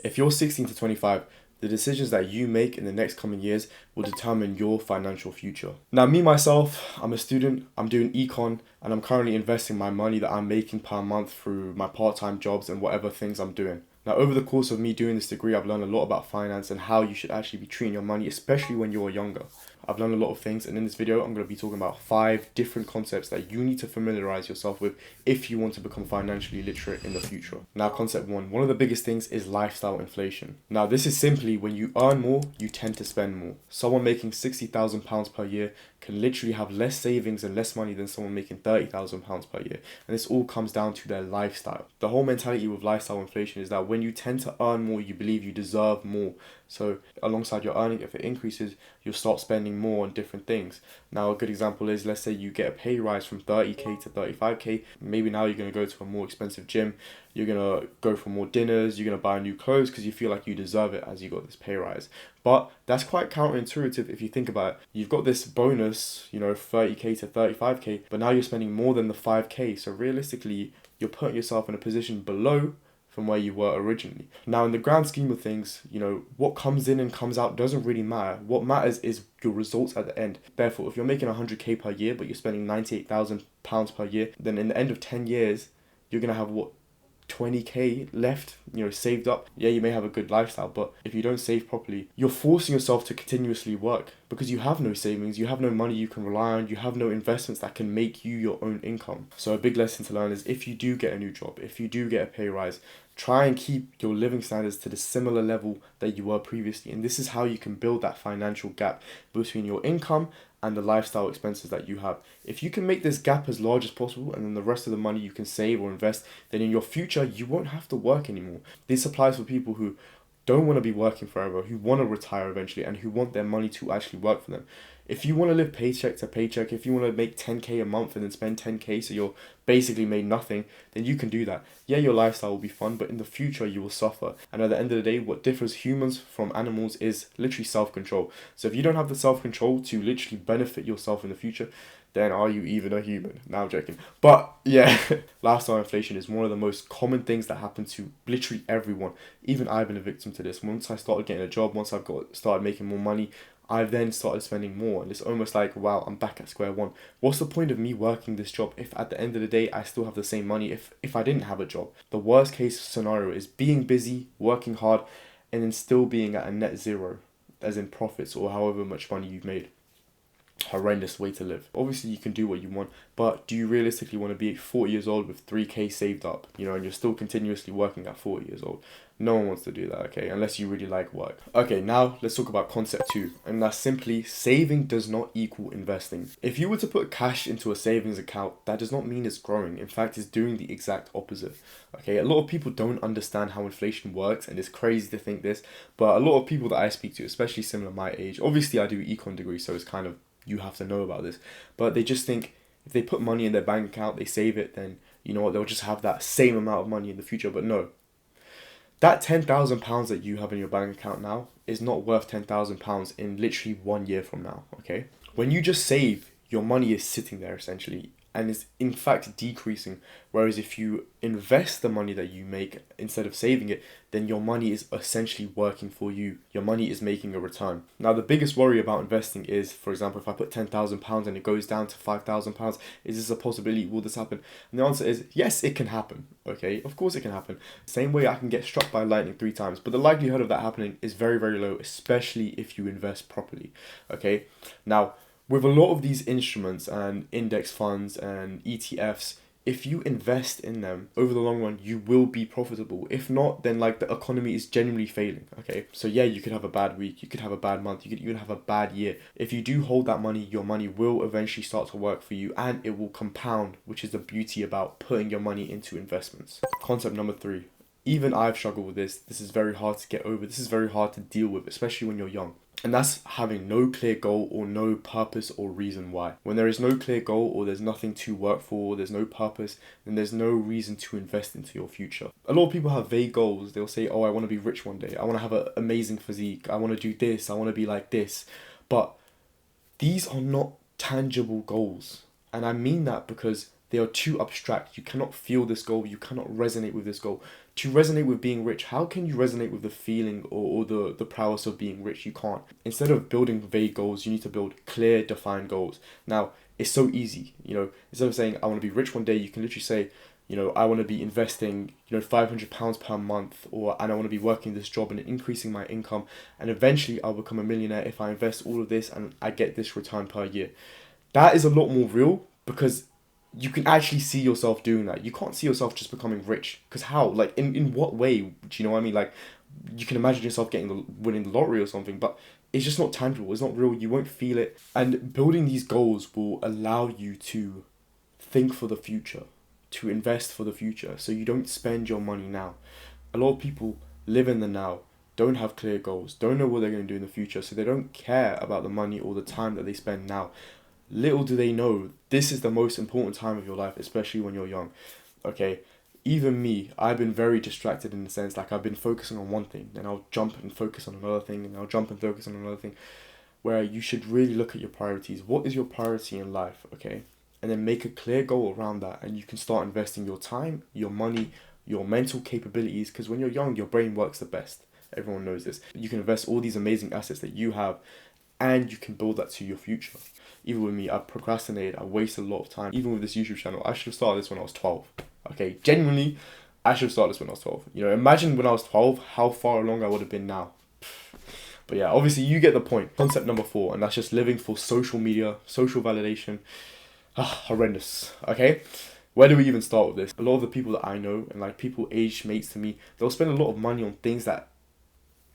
If you're 16 to 25, the decisions that you make in the next coming years will determine your financial future. Now, me myself, I'm a student, I'm doing econ, and I'm currently investing my money that I'm making per month through my part-time jobs and whatever things I'm doing. Now, over the course of me doing this degree, I've learned a lot about finance and how you should actually be treating your money, especially when you're younger. I've learned a lot of things, and in this video, I'm going to be talking about 5 different concepts that you need to familiarize yourself with if you want to become financially literate in the future. Now, concept 1, one of the biggest things is lifestyle inflation. Now, this is simply when you earn more, you tend to spend more. Someone making £60,000 per year can literally have less savings and less money than someone making £30,000 per year. And this all comes down to their lifestyle. The whole mentality with lifestyle inflation is that when you tend to earn more, you believe you deserve more. So alongside your earning, if it increases, you'll start spending more on different things. Now, a good example is, let's say you get a pay rise from 30k to 35k. Maybe now you're going to go to a more expensive gym. You're going to go for more dinners. You're going to buy new clothes because you feel like you deserve it as you got this pay rise. But that's quite counterintuitive if you think about it. You've got this bonus, 30k to 35k, but now you're spending more than the 5k. So realistically, you're putting yourself in a position below from where you were originally. Now, in the grand scheme of things, what comes in and comes out doesn't really matter. What matters is your results at the end. Therefore, if you're making 100k per year, but you're spending £98,000 per year, then in the end of 10 years, you're going to have 20k left, saved up. Yeah, you may have a good lifestyle, but if you don't save properly, you're forcing yourself to continuously work because you have no savings, you have no money you can rely on, you have no investments that can make you your own income. So a big lesson to learn is, if you do get a new job, if you do get a pay rise, try and keep your living standards to the similar level that you were previously. And this is how you can build that financial gap between your income and the lifestyle expenses that you have. If you can make this gap as large as possible, and then the rest of the money you can save or invest, then in your future you won't have to work anymore. This applies for people who don't want to be working forever, who want to retire eventually, and who want their money to actually work for them. If you want to live paycheck to paycheck, if you want to make 10k a month and then spend 10k so you're basically made nothing, then you can do that. Yeah, your lifestyle will be fun, but in the future you will suffer. And at the end of the day, what differs humans from animals is literally self-control. So if you don't have the self-control to literally benefit yourself in the future, then are you even a human? Now I'm joking. But yeah, lifestyle inflation is one of the most common things that happen to literally everyone. Even I've been a victim to this. Once I started getting a job, once I've started making more money, I've then started spending more, and it's almost like, wow, I'm back at square one. What's the point of me working this job if at the end of the day I still have the same money if I didn't have a job? The worst case scenario is being busy, working hard, and then still being at a net zero, as in profits or however much money you've made. Horrendous way to live. Obviously you can do what you want, but do you realistically want to be 40 years old with 3k saved up, and you're still continuously working at 40 years old? No one wants to do that, okay, unless you really like work. Okay, now let's talk about concept 2, and that's simply saving does not equal investing. If you were to put cash into a savings account, that does not mean it's growing. In fact, it's doing the exact opposite. Okay, a lot of people don't understand how inflation works, and it's crazy to think this, but a lot of people that I speak to, especially similar my age, obviously I do econ degree, so it's kind of, you have to know about this, but they just think if they put money in their bank account, they save it, then they'll just have that same amount of money in the future. But no, that £10,000 that you have in your bank account now is not worth £10,000 in literally 1 year from now. Okay, when you just save, your money is sitting there essentially, and is in fact decreasing. Whereas if you invest the money that you make instead of saving it, then your money is essentially working for you. Your money is making a return. Now, the biggest worry about investing is, for example, if I put £10,000 and it goes down to £5,000, is this a possibility? Will this happen? And the answer is yes, it can happen. Okay, of course it can happen. Same way I can get struck by lightning 3 times, but the likelihood of that happening is very, very low, especially if you invest properly. Okay, now, with a lot of these instruments and index funds and ETFs, if you invest in them over the long run, you will be profitable. If not, then the economy is genuinely failing. Okay, so yeah, you could have a bad week, you could have a bad month, you could even have a bad year. If you do hold that money, your money will eventually start to work for you, and it will compound, which is the beauty about putting your money into investments. Concept number 3. Even I've struggled with this. This is very hard to get over. This is very hard to deal with, especially when you're young. And that's having no clear goal or no purpose or reason why. When there is no clear goal, or there's nothing to work for, or there's no purpose, then there's no reason to invest into your future. A lot of people have vague goals. They'll say, oh, I want to be rich one day. I want to have an amazing physique. I want to do this. I want to be like this. But these are not tangible goals. And I mean that because they are too abstract. You cannot feel this goal. You cannot resonate with this goal. To resonate with being rich, how can you resonate with the feeling or the prowess of being rich? You can't. Instead of building vague goals, you need to build clear, defined goals. Now, it's so easy, instead of saying, I want to be rich one day, you can literally say, I want to be investing, £500 per month, and I want to be working this job and increasing my income, and eventually I'll become a millionaire if I invest all of this and I get this return per year. That is a lot more real because you can actually see yourself doing that. You can't see yourself just becoming rich. Because how? Like, in what way? Do you know what I mean? Like, you can imagine yourself winning the lottery or something, but it's just not tangible. It's not real. You won't feel it. And building these goals will allow you to think for the future, to invest for the future, so you don't spend your money now. A lot of people live in the now, don't have clear goals, don't know what they're going to do in the future, so they don't care about the money or the time that they spend now. Little do they know, this is the most important time of your life, especially when you're young. Okay, even me, I've been very distracted in the sense, like, I've been focusing on one thing, then I'll jump and focus on another thing, and I'll jump and focus on another thing, where you should really look at your priorities. What is your priority in life, okay? And then make a clear goal around that, and you can start investing your time, your money, your mental capabilities, because when you're young, your brain works the best. Everyone knows this. You can invest all these amazing assets that you have, and you can build that to your future. Even with me, I procrastinated, I wasted a lot of time. Even with this YouTube channel, I should have started this when I was 12. Okay, genuinely, I should have started this when I was 12. Imagine when I was 12, how far along I would have been now. But yeah, obviously you get the point. Concept number 4, and that's just living for social media, social validation. Horrendous. Okay, where do we even start with this? A lot of the people that I know, and like people age mates to me, they'll spend a lot of money on things that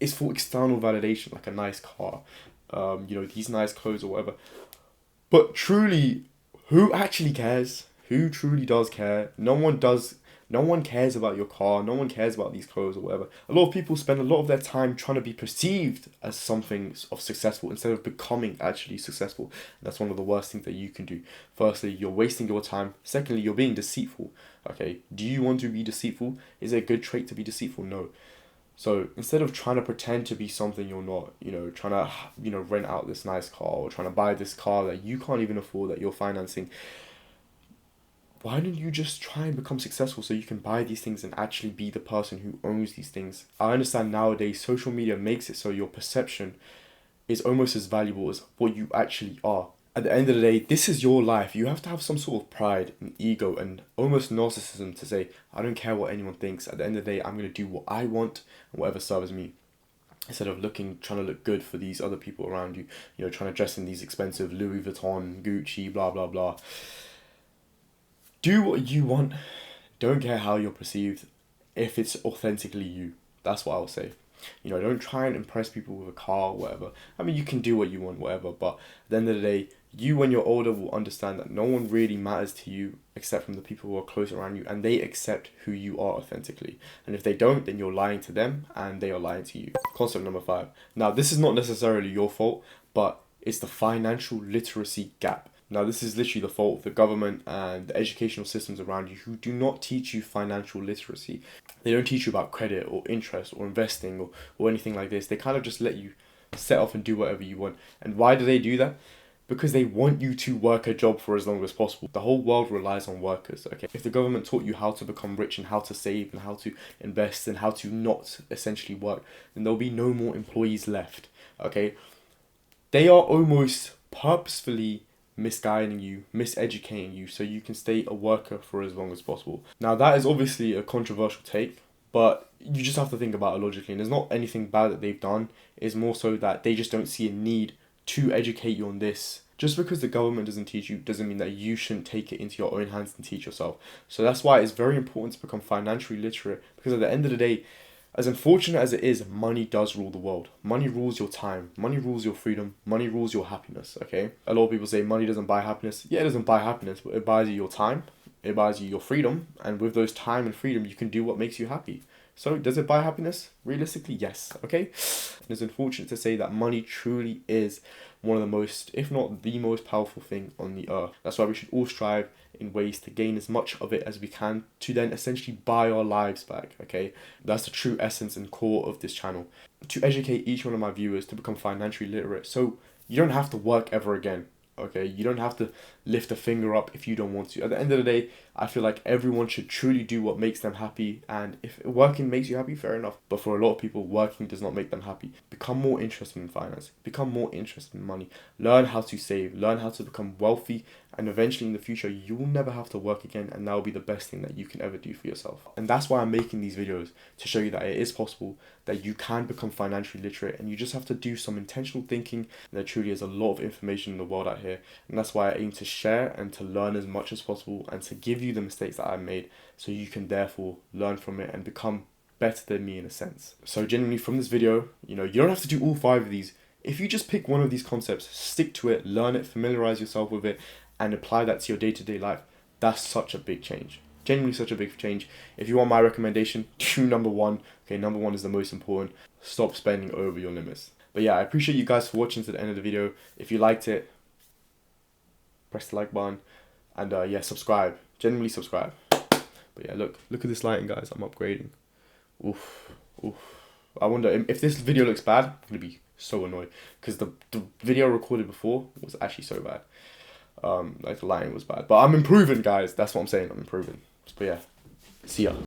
is for external validation, like a nice car, these nice clothes or whatever. But truly, who actually cares? Who truly does care? No one does. No one cares about your car. No one cares about these clothes or whatever. A lot of people spend a lot of their time trying to be perceived as something of successful instead of becoming actually successful. And that's one of the worst things that you can do. Firstly, you're wasting your time. Secondly, you're being deceitful. Okay, do you want to be deceitful? Is it a good trait to be deceitful? No. So instead of trying to pretend to be something you're not, trying to, rent out this nice car or trying to buy this car that you can't even afford, that you're financing, why don't you just try and become successful so you can buy these things and actually be the person who owns these things? I understand nowadays social media makes it so your perception is almost as valuable as what you actually are. At the end of the day, this is your life. You have to have some sort of pride and ego and almost narcissism to say, I don't care what anyone thinks. At the end of the day, I'm going to do what I want and whatever serves me. Instead of trying to look good for these other people around you, trying to dress in these expensive Louis Vuitton, Gucci, blah, blah, blah. Do what you want. Don't care how you're perceived if it's authentically you. That's what I will say. Don't try and impress people with a car or whatever. I mean, you can do what you want, whatever, but at the end of the day, you, when you're older, will understand that no one really matters to you except from the people who are close around you, and they accept who you are authentically. And if they don't, then you're lying to them, and they are lying to you. Concept number 5. Now, this is not necessarily your fault, but it's the financial literacy gap. Now, this is literally the fault of the government and the educational systems around you who do not teach you financial literacy. They don't teach you about credit or interest or investing or anything like this. They kind of just let you set off and do whatever you want. And why do they do that? Because they want you to work a job for as long as possible. The whole world relies on workers, okay? If the government taught you how to become rich and how to save and how to invest and how to not essentially work, then there'll be no more employees left, okay? They are almost purposefully misguiding you, miseducating you, so you can stay a worker for as long as possible. Now, that is obviously a controversial take, but you just have to think about it logically. And there's not anything bad that they've done. It's more so that they just don't see a need to educate you on this. Just because the government doesn't teach you doesn't mean that you shouldn't take it into your own hands and teach yourself. So that's why it's very important to become financially literate, because at the end of the day, as unfortunate as it is, money does rule the world. Money rules your time. Money rules your freedom. Money rules your happiness, okay? A lot of people say money doesn't buy happiness. Yeah, it doesn't buy happiness, but it buys you your time. It buys you your freedom. And with those time and freedom, you can do what makes you happy. So does it buy happiness? Realistically, yes, okay? And it's unfortunate to say that money truly is one of the most, if not the most powerful thing on the earth. That's why we should all strive in ways to gain as much of it as we can to then essentially buy our lives back, okay? That's the true essence and core of this channel. To educate each one of my viewers to become financially literate so you don't have to work ever again, okay? You don't have to lift a finger up if you don't want to. At the end of the day, I feel like everyone should truly do what makes them happy, and if working makes you happy, fair enough. But for a lot of people, working does not make them happy. Become more interested in finance, become more interested in money, learn how to save, learn how to become wealthy, and eventually in the future, you will never have to work again, and that will be the best thing that you can ever do for yourself. And that's why I'm making these videos, to show you that it is possible, that you can become financially literate, and you just have to do some intentional thinking. There truly is a lot of information in the world out here, and that's why I aim to share and to learn as much as possible, and to give you the mistakes that I made, so you can therefore learn from it and become better than me in a sense. So genuinely from this video, you don't have to do all 5 of these. If you just pick one of these concepts, stick to it, learn it, familiarize yourself with it, and apply that to your day-to-day life, that's such a big change. Genuinely such a big change. If you want my recommendation, do number 1. Okay, number 1 is the most important. Stop spending over your limits. But yeah, I appreciate you guys for watching to the end of the video. If you liked it, press the like button, and yeah, subscribe. Genuinely subscribe. But yeah, look at this lighting, guys. I'm upgrading. Oof. I wonder if this video looks bad, I'm gonna be so annoyed, because the video recorded before was actually so bad. Like the lighting was bad, but I'm improving, guys. That's what I'm saying. I'm improving. But yeah, see ya.